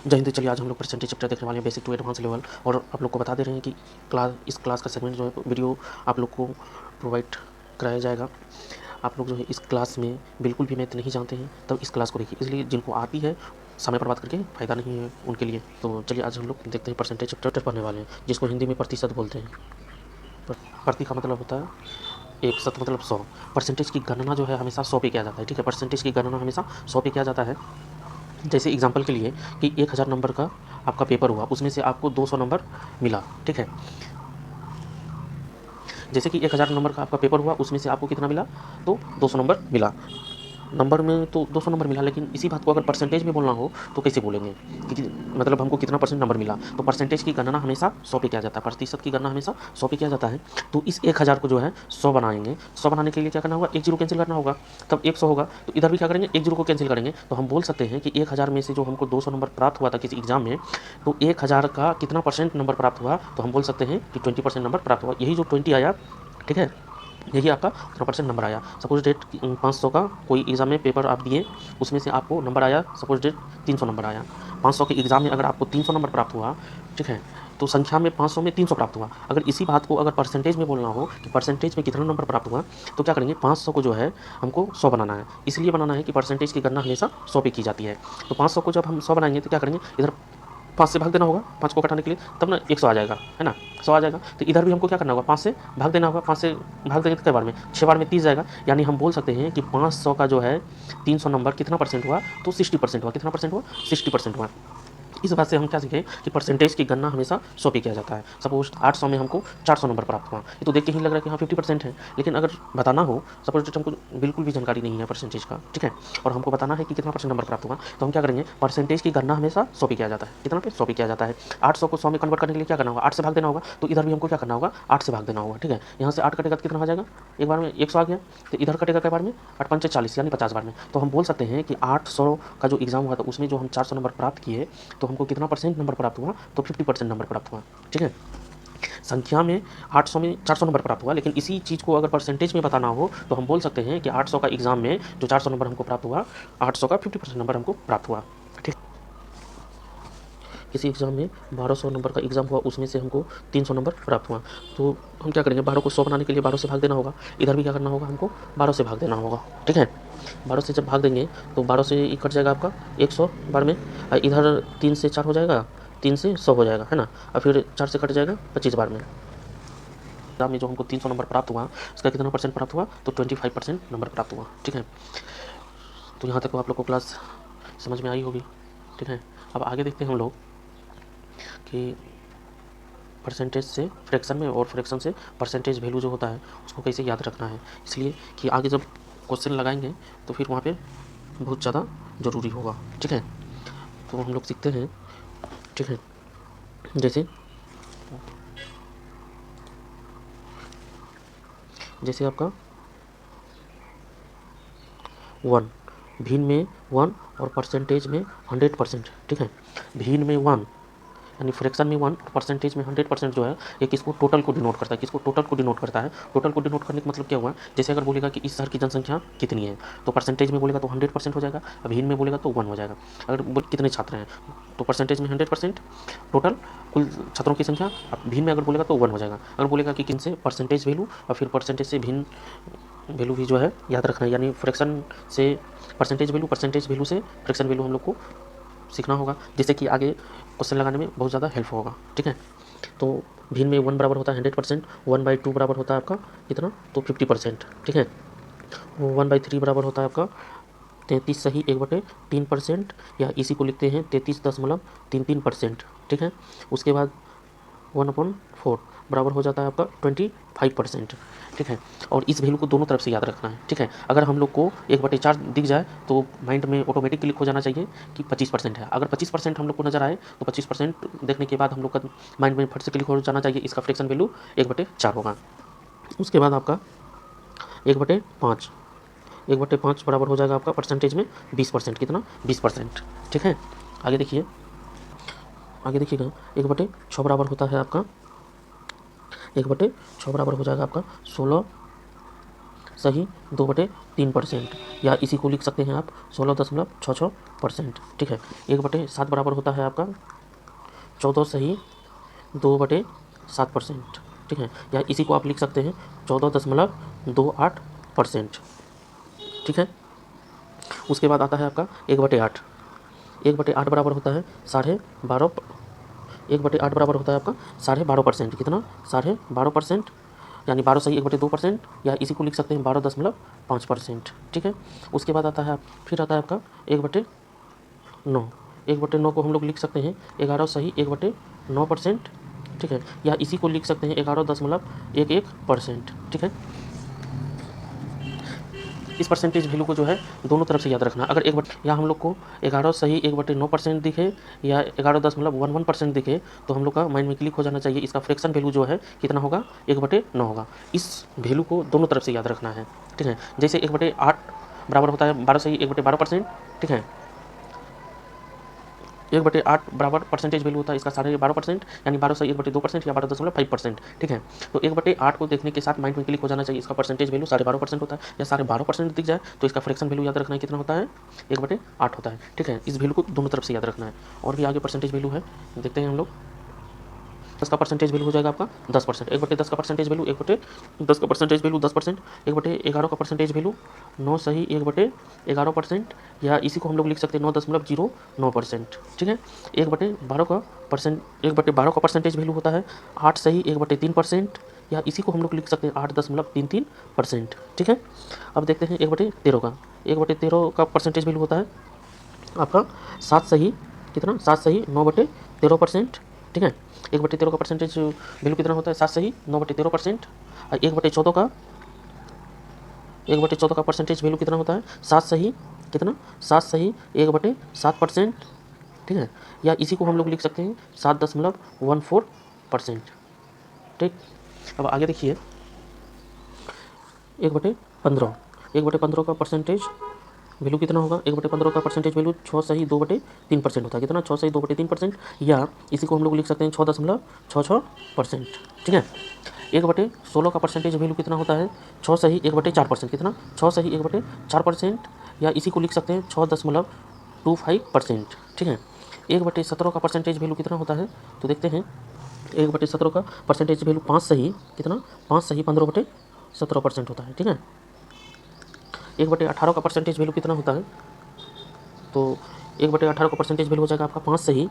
जय हिंद। चलिए आज हम लोग परसेंटेज चैप्टर देखने वाले हैं, बेसिक टू एडवांस लेवल। और आप लोग को बता दे रहे हैं कि इस क्लास का सेगमेंट जो है वीडियो आप लोग को प्रोवाइड कराया जाएगा। आप लोग जो है इस क्लास में बिल्कुल भी मैथ नहीं जानते हैं तब इस क्लास को देखिए, इसलिए जिनको आती है समय पर बात करके फ़ायदा नहीं है उनके लिए। तो चलिए आज हम लोग देखते हैं परसेंटेज चैप्टर पढ़ने वाले हैं, जिसको हिंदी में प्रतिशत बोलते हैं। प्रति का मतलब होता है एक, शत मतलब 100। परसेंटेज की गणना जो है हमेशा 100 पे किया जाता है, ठीक है। परसेंटेज की गणना हमेशा 100 पे किया जाता है। जैसे एग्जांपल के लिए कि 1000 नंबर का आपका पेपर हुआ, उसमें से आपको 200 नंबर मिला, ठीक है। जैसे कि 1000 नंबर का आपका पेपर हुआ, उसमें से आपको कितना मिला, तो 200 नंबर मिला। नंबर में तो 200 नंबर मिला, लेकिन इसी बात को अगर परसेंटेज में बोलना हो तो कैसे बोलेंगे कि मतलब हमको कितना परसेंट नंबर मिला। तो परसेंटेज की गणना हमेशा 100 पे किया जाता है, प्रतिशत की गणना हमेशा 100 पे किया जाता है। तो इस 1000 को जो है 100 बनाएंगे। 100 बनाने के लिए क्या करना होगा, एक जीरो कैंसिल करना होगा, तब 100 होगा। तो इधर भी क्या करेंगे, एक जीरो को कैंसिल करेंगे। तो हम बोल सकते हैं कि 1000 में से जो हमको 200 नंबर प्राप्त हुआ था किसी एग्जाम में, तो 1000 का कितना परसेंट नंबर प्राप्त हुआ, तो हम बोल सकते हैं कि 20% नंबर प्राप्त हुआ। यही जो 20 आया, ठीक है, यही आपका उतना परसेंट नंबर आया। सपोज डेट 500 का कोई एग्ज़ाम में पेपर आप दिए, उसमें से आपको नंबर आया सपोज डेट 300 नंबर आया। 500 के एग्ज़ाम में अगर आपको 300 नंबर प्राप्त हुआ, ठीक है, तो संख्या में 500 में 300 प्राप्त हुआ। अगर इसी बात को अगर परसेंटेज में बोलना हो कि परसेंटेज में कितना नंबर प्राप्त हुआ, तो क्या करेंगे, 500 को जो है हमको 100 बनाना है। इसलिए बनाना है कि परसेंटेज की गणना हमेशा 100 पे की जाती है। तो 500 को जब हम 100 बनाएंगे तो क्या करेंगे, इधर 5 से भाग देना होगा, 5 को घटाने के लिए, तब ना 100 आ जाएगा, है ना, 100 आ जाएगा। तो इधर भी हमको क्या करना होगा, 5 से भाग देना होगा। 5 से भाग देंगे तो कई बार में, 6 बार में 30 जाएगा। यानी हम बोल सकते हैं कि 500 का जो है 300 नंबर कितना परसेंट हुआ, तो 60% हुआ। कितना परसेंट हुआ, 60% हुआ। इस बात से हम क्या सीखें कि परसेंटेज की गणना हमेशा 100 पे किया जाता है। सपोज 800 में हमको 400 नंबर प्राप्त हुआ, ये तो देख के ही लग रहा है कि हाँ 50% है। लेकिन अगर बताना हो, सपोज हमको बिल्कुल भी जानकारी नहीं है परसेंटेज का, ठीक है, और हमको बताना है कि कितना परसेंट नंबर प्राप्त हुआ, तो हम क्या करेंगे, परसेंटेज की गणना हमेशा 100 पे किया जाता है। कितना पे, 100 पे किया जाता है। 800 को 100 में कन्वर्ट करने के लिए क्या करना होगा, 8 से भाग देना होगा। तो इधर भी हमको क्या करना होगा, 8 से भाग देना होगा, ठीक है। यहाँ से 8 कटेगा तो कितना हो जाएगा, एक बार में 100 आ गया। तो इधर कटेगा कई बार में, 8 पंचे 40, यानी 50 बार में। तो हम बोल सकते हैं कि 800 का जो एग्जाम हुआ था उसमें जो हम 400 नंबर प्राप्त किए, तो हमको कितना परसेंट नंबर प्राप्त हुआ, तो 50% नंबर प्राप्त हुआ, ठीक है। संख्या में 800 में 400 नंबर प्राप्त हुआ, लेकिन इसी चीज़ को अगर परसेंटेज में बताना हो तो हम बोल सकते हैं कि 800 का एग्जाम में जो 400 नंबर हमको प्राप्त हुआ, 800 का 50% नंबर हमको प्राप्त हुआ, ठीक। किसी एग्ज़ाम में 1200 नंबर का एग्ज़ाम हुआ, उसमें से हमको 300 नंबर प्राप्त हुआ। तो हम क्या करेंगे, 12 को 100 बनाने के लिए 12 से भाग देना होगा। इधर भी क्या करना होगा, हमको 12 से भाग देना होगा, ठीक है। 12 से जब भाग देंगे तो 12 से कट जाएगा आपका 100 बार में। इधर 3 से 4 हो जाएगा, 3 से 100 हो जाएगा, है ना। और फिर 4 से कट जाएगा 25 बार में। एग्जाम में जो हमको 300 नंबर प्राप्त हुआ, उसका कितना परसेंट प्राप्त हुआ, तो 25% नंबर प्राप्त हुआ, ठीक है। तो यहाँ तक आप लोग को क्लास समझ में आई होगी, ठीक है। अब आगे देखते हैं हम लोग कि परसेंटेज से फ्रैक्शन में और फ्रैक्शन से परसेंटेज वैल्यू जो होता है उसको कैसे याद रखना है। इसलिए कि आगे जब क्वेश्चन लगाएंगे तो फिर वहाँ पे बहुत ज़्यादा ज़रूरी होगा, ठीक है। तो हम लोग सीखते हैं, ठीक है। जैसे आपका 1, भिन्न में 1 और परसेंटेज में 100%, ठीक है। भिन्न में 1 यानी फ्रैक्शन में 1 और परसेंटेज में 100% जो है, ये किसको, टोटल को डिनोट करता है। किसको, टोटल को डिनोट करता है। टोटल को डिनोट करने का मतलब क्या हुआ, जैसे अगर बोलेगा कि इस शहर की जनसंख्या कितनी है, तो परसेंटेज में बोलेगा तो 100% हो जाएगा, अब भिन्न में बोलेगा तो 1 हो जाएगा। अगर कितने छात्र हैं, तो परसेंटेज में 100% टोटल कुल छात्रों की संख्या, अब भिन्न में अगर बोलेगा तो 1 हो जाएगा। अगर बोलेगा कि किन से, परसेंटेज वैल्यू और फिर परसेंटेज से भिन्न वैल्यू भी जो है याद रखना है। यानी फ्रैक्शन से परसेंटेज वैल्यू, परसेंटेज वैल्यू से फ्रैक्शन वैल्यू हम लोग को सीखना होगा, जिससे कि आगे क्वेश्चन लगाने में बहुत ज़्यादा हेल्प होगा, ठीक है। तो भिन्न में 1 बराबर होता है 100%, 1/2 बराबर होता है आपका कितना, तो 50%, ठीक है। वो 1/3 बराबर होता है आपका 33 सही 1/3%, या इसी को लिखते हैं 33.33%, ठीक है। उसके बाद 1/4 बराबर हो जाता है आपका 25%, ठीक है। और इस वैल्यू को दोनों तरफ से याद रखना है, ठीक है। अगर हम लोग को 1/4 दिख जाए तो माइंड में ऑटोमेटिक क्लिक हो जाना चाहिए कि 25% है। अगर 25% हम लोग को नजर आए तो 25% देखने के बाद हम लोग का माइंड में फट से क्लिक हो जाना चाहिए, इसका फ्रैक्शन वैल्यू 1/4 होगा। उसके बाद आपका 1/5, 1/5 बराबर हो जाएगा आपका परसेंटेज में 20%, कितना, 20%, ठीक है। आगे देखिए, आगे देखिएगा, 1/6 बराबर होता है आपका, 1/6 बराबर हो जाएगा आपका सही 2/3%, या इसी को लिख सकते हैं आप 16.66%। ठीक है, 1/7 बराबर होता है आपका 14 सही 2/7%। ठीक है, या इसी को आप लिख सकते हैं 14.28%। ठीक है, उसके बाद आता है आपका 1/8। 1/8 बराबर होता है 12.5। 1/8 बराबर होता है आपका 12.5%। कितना? 12.5%, यानी 12 सही 1/2%, या इसी को लिख सकते हैं 12.5%। ठीक है, उसके बाद आता है फिर आता है आपका 1/9। 1/9 को हम लोग लिख सकते हैं 11 सही 1/9%। ठीक है, या इसी को लिख सकते हैं 11.11%। ठीक है, इस परसेंटेज वैल्यू को जो है दोनों तरफ से याद रखना। अगर या हम लोग को 11 सही 1/9% दिखे या 11.11% दिखे तो हम लोग का माइंड में क्लिक हो जाना चाहिए, इसका फ्रैक्शन वैल्यू जो है कितना होगा? 1/9 होगा। इस वैल्यू को दोनों तरफ से याद रखना है। ठीक है, जैसे 1/8 बराबर होता है 12 सही 1/12%। ठीक है, 1/8 बराबर परसेंटेज वैल्यू होता है इसका 12.5%, यानी 12 सही 1/2% या 12.5%। ठीक है, तो 1/8 को देखने के साथ माइंड में क्लिक हो जाना चाहिए, इसका परसेंटेज वैल्यू 12.5% होता है, या 12.5% दिख जाए तो इसका फ्रैक्शन वैल्यू याद रखना है कितना होता है? 1/8 होता है। ठीक है, इस वैल्यू को दोनों तरफ से याद रखना है। और भी आगे परसेंटेज वैल्यू है, देखते हैं हम लोग। 10 का परसेंटेज वैल्यू हो जाएगा आपका 10%। 1/10 का परसेंटेज वैल्यू 1/10 का परसेंटेज वैल्यू 10%। 1/11 का परसेंटेज वैल्यू 9 सही 1/11%, या इसी को हम लोग लिख सकते हैं 9.09%। ठीक है, 1/12 का परसेंटेज वैल्यू होता है 8 सही 1/3%, या इसी को हम लोग लिख सकते हैं 8.33%। ठीक है, अब देखते हैं 1/13 का। 1/13 का परसेंटेज वैल्यू होता है आपका 7 सही कितना? 7 सही 9/13%। ठीक है, 1/13 का परसेंटेज वैल्यू कितना होता है? 7 सही 9/13%। 1/14 का 1/14 का परसेंटेज वैल्यू कितना होता है? 7 सही कितना? 7 सही 1/7%। ठीक है, या इसी को हम लोग लिख सकते हैं 7.14%। ठीक, अब आगे देखिए 1/15। 1/15 का परसेंटेज वैल्यू कितना होगा? 1/15 का परसेंटेज वैल्यू 6 सही 2/3% होता है। कितना? 6 सही 2/3%, या इसी को हम लोग लिख सकते हैं 6.66%। ठीक है, 1/16 का परसेंटेज वैल्यू कितना होता है? 6 सही 1/4%। कितना? 6 सही 1/4%, या इसी को लिख सकते हैं 6.25%। ठीक है, 1/17 का परसेंटेज वैल्यू कितना होता है? तो देखते हैं 1/17 का परसेंटेज वैल्यू 5 सही कितना? 5 सही 15/17% होता है। ठीक है, 1/18 का परसेंटेज वैल्यू कितना होता है? तो 1/18 का परसेंटेज वैल्यू हो जाएगा आपका 5 सही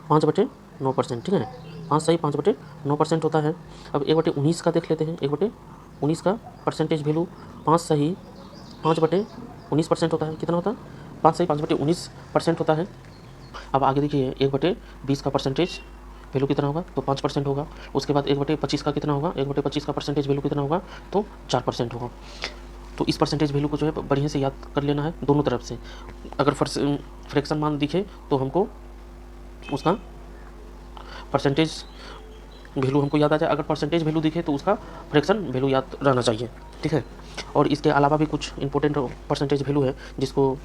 5/9%। ठीक है, 5 सही 5/9% होता है। अब 1/19 का देख लेते हैं। 1/19 का परसेंटेज वैल्यू 5 सही 5/19% होता है। कितना होता है? 5 सही 5/19% होता है। अब आगे देखिए 1/20 का परसेंटेज वैल्यू कितना होगा? तो 5% होगा। उसके बाद 1/25 का कितना होगा? 1/25 का परसेंटेज वैल्यू कितना होगा? तो 4% होगा। तो इस परसेंटेज वैल्यू को जो है बढ़िया से याद कर लेना है दोनों तरफ से। अगर फ्रैक्शन मान दिखे तो हमको उसका परसेंटेज वैल्यू हमको याद आ जाए, अगर परसेंटेज वैल्यू दिखे तो उसका फ्रैक्शन वैल्यू याद रहना चाहिए। ठीक है, और इसके अलावा भी कुछ इंपॉर्टेंट परसेंटेज वैल्यू है जिसको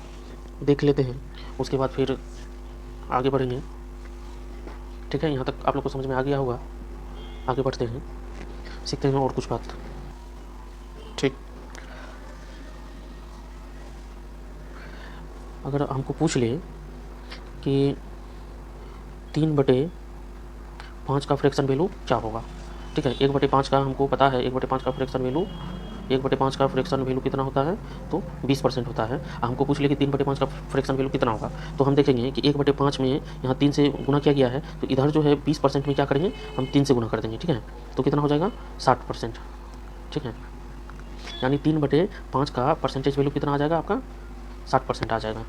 देख लेते हैं, उसके बाद फिर आगे बढ़ेंगे। ठीक है, यहाँ तक आप लोग को समझ में आ गया होगा। आगे बढ़ते हैं, सीखते हैं और कुछ बात। ठीक, अगर हमको पूछ ले कि 3/5 का फ्रैक्शन वैल्यू क्या होगा? ठीक है, 1/5 का हमको पता है, 1/5 का फ्रैक्शन वैल्यू 1/5 का फ्रैक्शन वैल्यू कितना होता है? तो 20% होता है। हमको पूछ ले कि 3/5 का फ्रैक्शन वैल्यू कितना होगा, तो हम देखेंगे कि 1/5 में यहाँ 3 से गुना किया गया है, तो इधर जो है 20% में क्या करेंगे? हम 3 से गुना कर देंगे। ठीक है, तो कितना हो जाएगा? 60%। ठीक है, यानी 3/5 का परसेंटेज वैल्यू कितना आ जाएगा आपका? 60% आ जाएगा।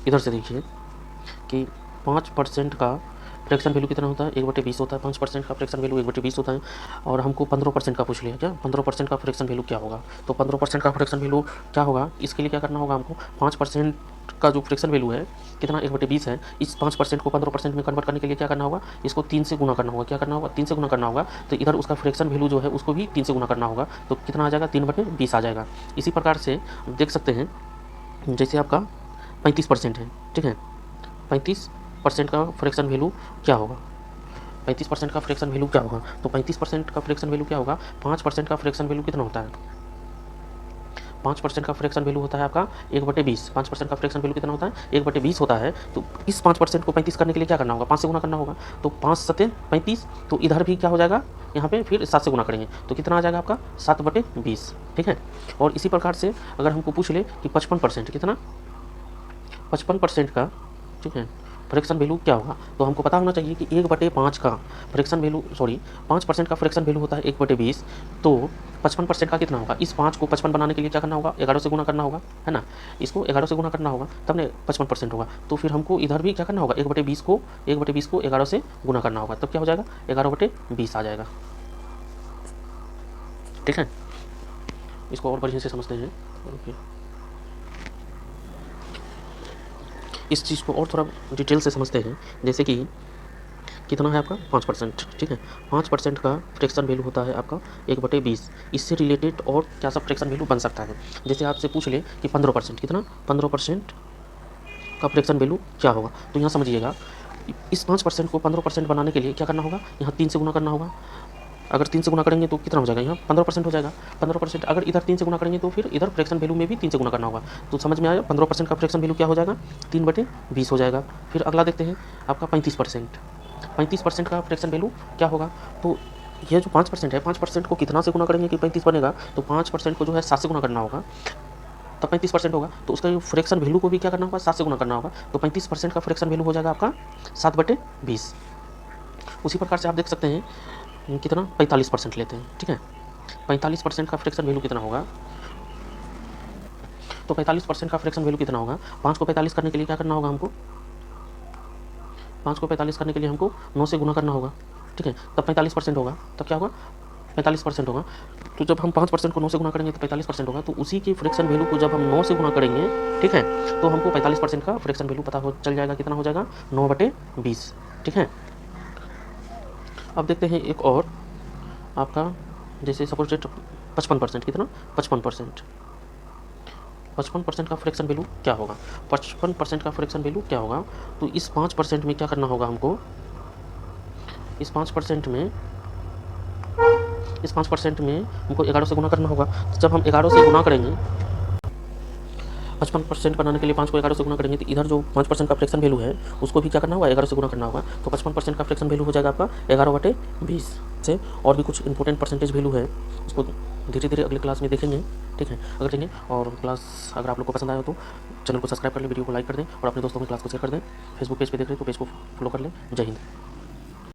इधर से देखिए कि 5% का फ्रैक्शन वैल्यू कितना होता है? 1/20 होता है। 5% का फ्रैक्शन वैल्यू 1/20 होता है। और हमको 15% का पूछ लिया। क्या 15% का फ्रैक्शन वैल्यू क्या होगा? तो 15% का फ्रैक्शन वैल्यू क्या होगा? इसके लिए क्या करना होगा हमको? 5% का जो फ्रैक्शन वैल्यू है कितना? 1/20 है। इस 5% को 15% में कन्वर्ट करने के लिए क्या करना होगा? इसको 3 से गुना करना होगा। क्या करना होगा? 3 से गुना करना होगा। तो इधर उसका फ्रैक्शन वैल्यू जो है उसको भी 3 से गुना करना होगा। तो कितना आ जाएगा? 3/20 आ जाएगा। इसी प्रकार से देख सकते हैं, जैसे आपका 35% है। ठीक है, 35% का फ्रैक्शन वैल्यू क्या होगा? 35% का फ्रैक्शन वैल्यू क्या होगा? तो 35% का फ्रैक्शन वैल्यू क्या होगा? 5% का फ्रैक्शन वैल्यू कितना होता है? 5% का फ्रैक्शन वैल्यू होता है आपका 1/20। 5% का फ्रैक्शन वैल्यू कितना होता है? 1/20 होता है। तो इस 5% को 35 करने के लिए क्या करना होगा? 5 से गुना करना होगा। तो 5 सत्ते 35, तो इधर भी क्या हो जाएगा? यहाँ पे फिर 7 से गुना करेंगे तो कितना आ जाएगा आपका? 7/20। ठीक है। और इसी प्रकार से अगर हमको पूछ ले कि 55% कितना, 55% का, ठीक है, फ्रैक्शन वैल्यू क्या होगा, तो हमको पता होना चाहिए कि 1/5 का फ्रैक्शन वैल्यू, सॉरी 5% का फ्रैक्शन वैल्यू होता है 1/20। तो 55% का कितना होगा? इस 5 को 55 बनाने के लिए क्या करना होगा? 11 से गुना करना होगा, है ना। इसको 11 से गुना करना होगा तब ने 55% होगा। तो फिर हमको इधर भी क्या करना होगा? 1/20 को 11 से गुना करना होगा, तब क्या हो जाएगा? 11/20 आ जाएगा। ठीक है, इसको और बढ़िया से समझते हैं। ओके, इस चीज़ को और थोड़ा डिटेल से समझते हैं। जैसे कि कितना है आपका? 5%। ठीक है, 5% का फ्रैक्शन वैल्यू होता है आपका 1/20। इससे रिलेटेड और क्या सब फ्रैक्शन वैल्यू बन सकता है? जैसे आपसे पूछ ले कि 15%, कितना? 15% का फ्रैक्शन वैल्यू क्या होगा? तो यहाँ समझिएगा, इस 5% को 15% बनाने के लिए क्या करना होगा? यहाँ 3 से गुना करना होगा। अगर 3 से गुना करेंगे तो कितना हो जाएगा? यहाँ 15% हो जाएगा। 15%, अगर इधर 3 से गुना करेंगे तो फिर इधर फ्रैक्शन वैल्यू में भी 3 से गुना करना होगा। तो समझ में आया? 15% का फ्रैक्शन वैल्यू क्या हो जाएगा? 3/20 हो जाएगा। फिर अगला देखते हैं आपका 35%। 35% का फ्रैक्शन वैल्यू क्या होगा? तो ये जो 5% है, 5% को कितना से गुना करेंगे कि 35 बनेगा? तो 5% को जो है 7 से गुना करना होगा, तब 35% होगा। तो उसका फ्रैक्शन वैल्यू को भी क्या करना होगा? 7 से गुना करना होगा। तो 35% का फ्रैक्शन वैल्यू हो जाएगा आपका 7/20। उसी प्रकार से आप देख सकते हैं कितना? 45% लेते हैं। ठीक है, 45% का फ्रैक्शन वैल्यू कितना होगा? तो 45% का फ्रैक्शन वैल्यू कितना होगा? 5 को 45 करने के लिए क्या करना होगा हमको? 5 को 45 करने के लिए हमको 9 से गुना करना होगा। ठीक है, तब 45% होगा। तब क्या होगा? 45% होगा। तो जब हम 5% को 9 से गुना करेंगे तो 45% होगा। तो उसी की फ्रैक्शन वैल्यू को जब हम 9 से गुना करेंगे, ठीक है, तो हमको 45% का फ्रैक्शन वैल्यू पता हो चल जाएगा। कितना हो जाएगा? 9/20। ठीक है, अब देखते हैं एक और आपका, जैसे सपोज डेट 55%, कितना? 55%। 55% का फ्रैक्शन वैल्यू क्या होगा? 55% का फ्रैक्शन वैल्यू क्या होगा? तो इस 5% में क्या करना होगा हमको? इस 5% में हमको 11 से गुना करना होगा। तो जब हम 11 से गुना करेंगे, 55% बनाने के लिए 5 को 11 से गुना करेंगे, तो इधर जो 5% का फ्रैक्शन वैल्यू है उसको भी क्या करना होगा? 11 से गुना करना होगा। तो 55% का फ्रैक्शन वैल्यू हो जाएगा आपका 11/20 से। और भी कुछ इंपॉर्टेंट परसेंटेज वैल्यू है, उसको धीरे धीरे अगले क्लास में देखेंगे। ठीक है, अगर देखेंगे, और क्लास अगर आप लोग को पसंद आया तो चैनल को सब्सक्राइब कर लें, वीडियो को लाइक कर दें और अपने दोस्तों में क्लास को शेयर कर दें। फेसबुक पेज पे देख रहे हैं तो पेज को फॉलो कर लें। जय हिंद।